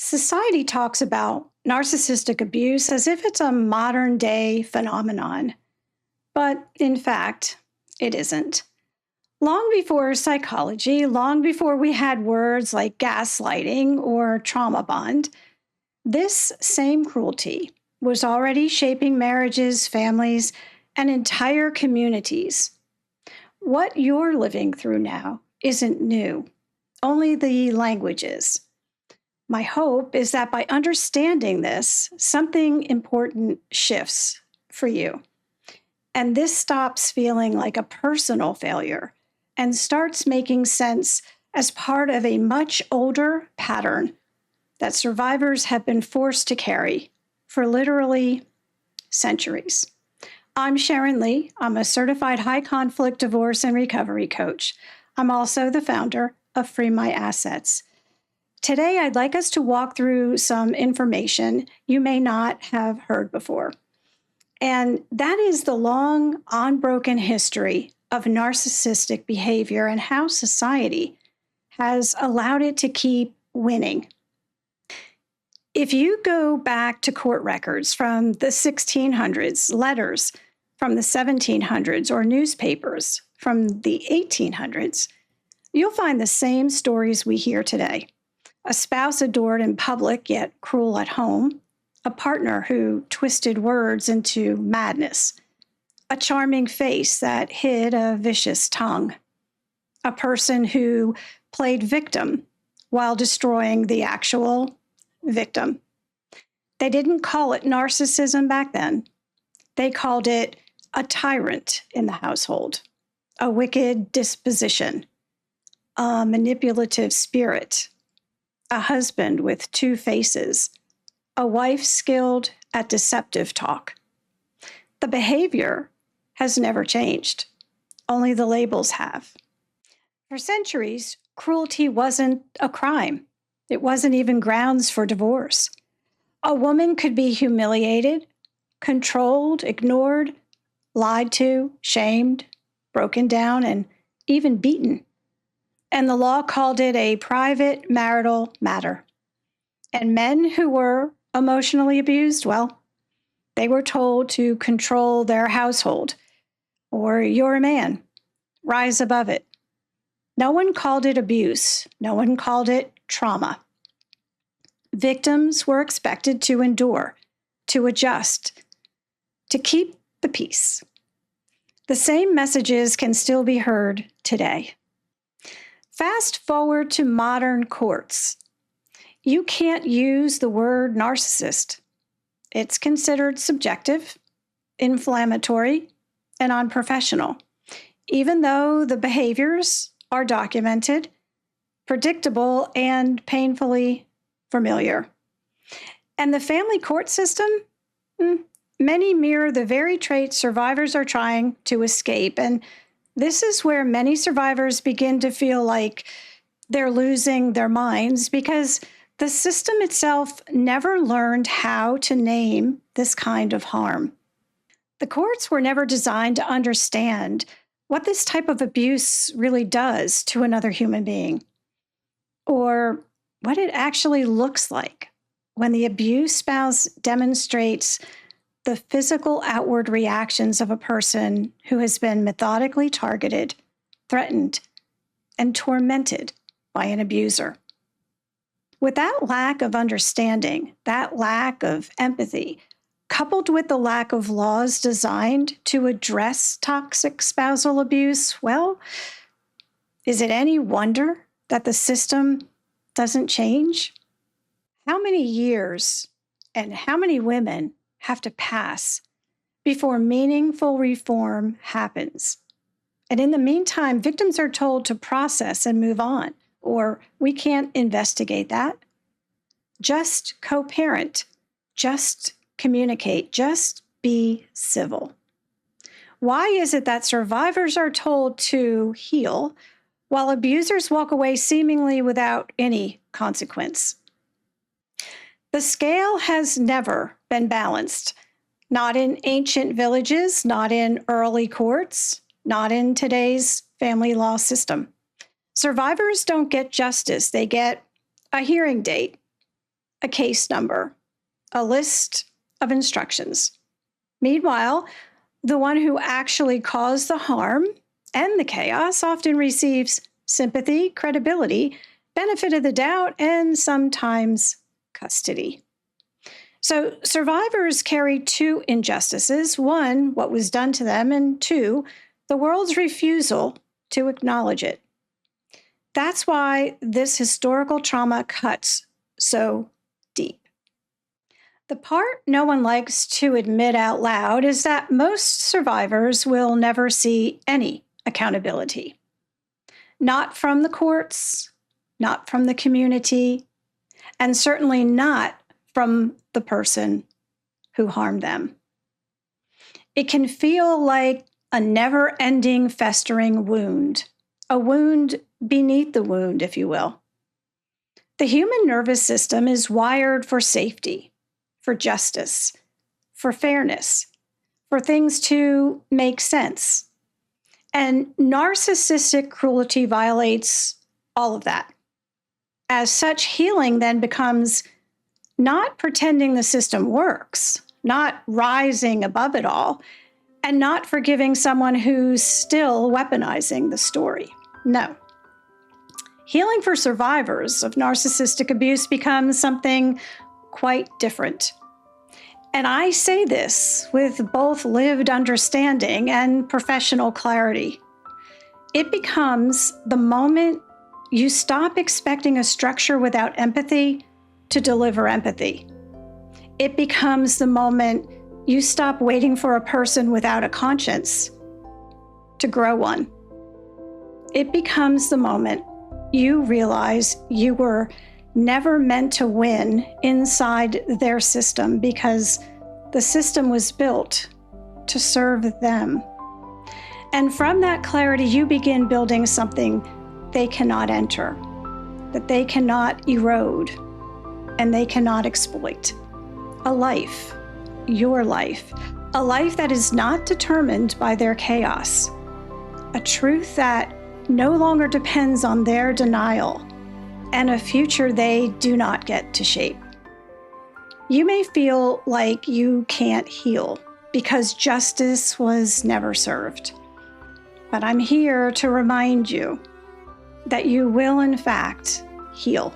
Society talks about narcissistic abuse as if it's a modern day phenomenon, but in fact, it isn't. Long before psychology, long before we had words like gaslighting or trauma bond, this same cruelty was already shaping marriages, families, and entire communities. What you're living through now isn't new, only the language is. My hope is that by understanding this, something important shifts for you. And this stops feeling like a personal failure and starts making sense as part of a much older pattern that survivors have been forced to carry for literally centuries. I'm Sharon Lee. I'm a certified high conflict divorce and recovery coach. I'm also the founder of Free My Assets. Today, I'd like us to walk through some information you may not have heard before. And that is the long, unbroken history of narcissistic behavior and how society has allowed it to keep winning. If you go back to court records from the 1600s, letters from the 1700s, or newspapers from the 1800s, you'll find the same stories we hear today. A spouse adored in public, yet cruel at home. A partner who twisted words into madness. A charming face that hid a vicious tongue. A person who played victim while destroying the actual victim. They didn't call it narcissism back then. They called it a tyrant in the household, a wicked disposition, a manipulative spirit, a husband with two faces, a wife skilled at deceptive talk. The behavior has never changed. Only the labels have. For centuries, cruelty wasn't a crime. It wasn't even grounds for divorce. A woman could be humiliated, controlled, ignored, lied to, shamed, broken down, and even beaten. And the law called it a private marital matter. And men who were emotionally abused, well, they were told to control their household, or you're a man, rise above it. No one called it abuse. No one called it trauma. Victims were expected to endure, to adjust, to keep the peace. The same messages can still be heard today. Fast forward to modern courts. You can't use the word narcissist. It's considered subjective, inflammatory, and unprofessional, even though the behaviors are documented, predictable, and painfully familiar. And the family court system? Many mirror the very traits survivors are trying to escape. And this is where many survivors begin to feel like they're losing their minds because the system itself never learned how to name this kind of harm. The courts were never designed to understand what this type of abuse really does to another human being, or what it actually looks like when the abused spouse demonstrates the physical outward reactions of a person who has been methodically targeted, threatened, and tormented by an abuser. With that lack of understanding, that lack of empathy, coupled with the lack of laws designed to address toxic spousal abuse, well, is it any wonder that the system doesn't change? How many years and how many women have to pass before meaningful reform happens? And in the meantime, victims are told to process and move on, or we can't investigate that. Just co-parent, just communicate, just be civil. Why is it that survivors are told to heal while abusers walk away seemingly without any consequence? The scale has never been balanced, not in ancient villages, not in early courts, not in today's family law system. Survivors don't get justice, they get a hearing date, a case number, a list of instructions. Meanwhile, the one who actually caused the harm and the chaos often receives sympathy, credibility, benefit of the doubt, and sometimes custody. So survivors carry two injustices: one, what was done to them, and two, the world's refusal to acknowledge it. That's why this historical trauma cuts so deep. The part no one likes to admit out loud is that most survivors will never see any accountability. Not from the courts, not from the community, and certainly not from the person who harmed them. It can feel like a never-ending, festering wound, a wound beneath the wound, if you will. The human nervous system is wired for safety, for justice, for fairness, for things to make sense. And narcissistic cruelty violates all of that. As such, healing then becomes not pretending the system works, not rising above it all, and not forgiving someone who's still weaponizing the story. No. Healing for survivors of narcissistic abuse becomes something quite different. And I say this with both lived understanding and professional clarity. It becomes the moment you stop expecting a structure without empathy to deliver empathy. It becomes the moment you stop waiting for a person without a conscience to grow one. It becomes the moment you realize you were never meant to win inside their system because the system was built to serve them. And from that clarity, you begin building something they cannot enter, that they cannot erode, and they cannot exploit. A life, your life, a life that is not determined by their chaos, a truth that no longer depends on their denial, and a future they do not get to shape. You may feel like you can't heal because justice was never served. But I'm here to remind you that you will, in fact, heal.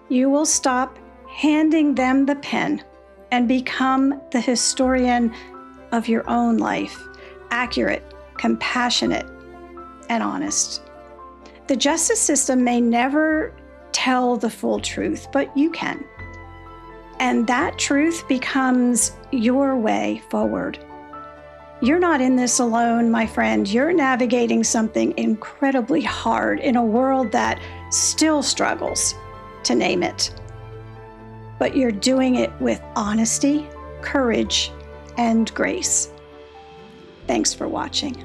You will stop handing them the pen and become the historian of your own life, accurate, compassionate, and honest. The justice system may never tell the full truth, but you can. And that truth becomes your way forward. You're not in this alone, my friend. You're navigating something incredibly hard in a world that still struggles to name it. But you're doing it with honesty, courage, and grace. Thanks for watching.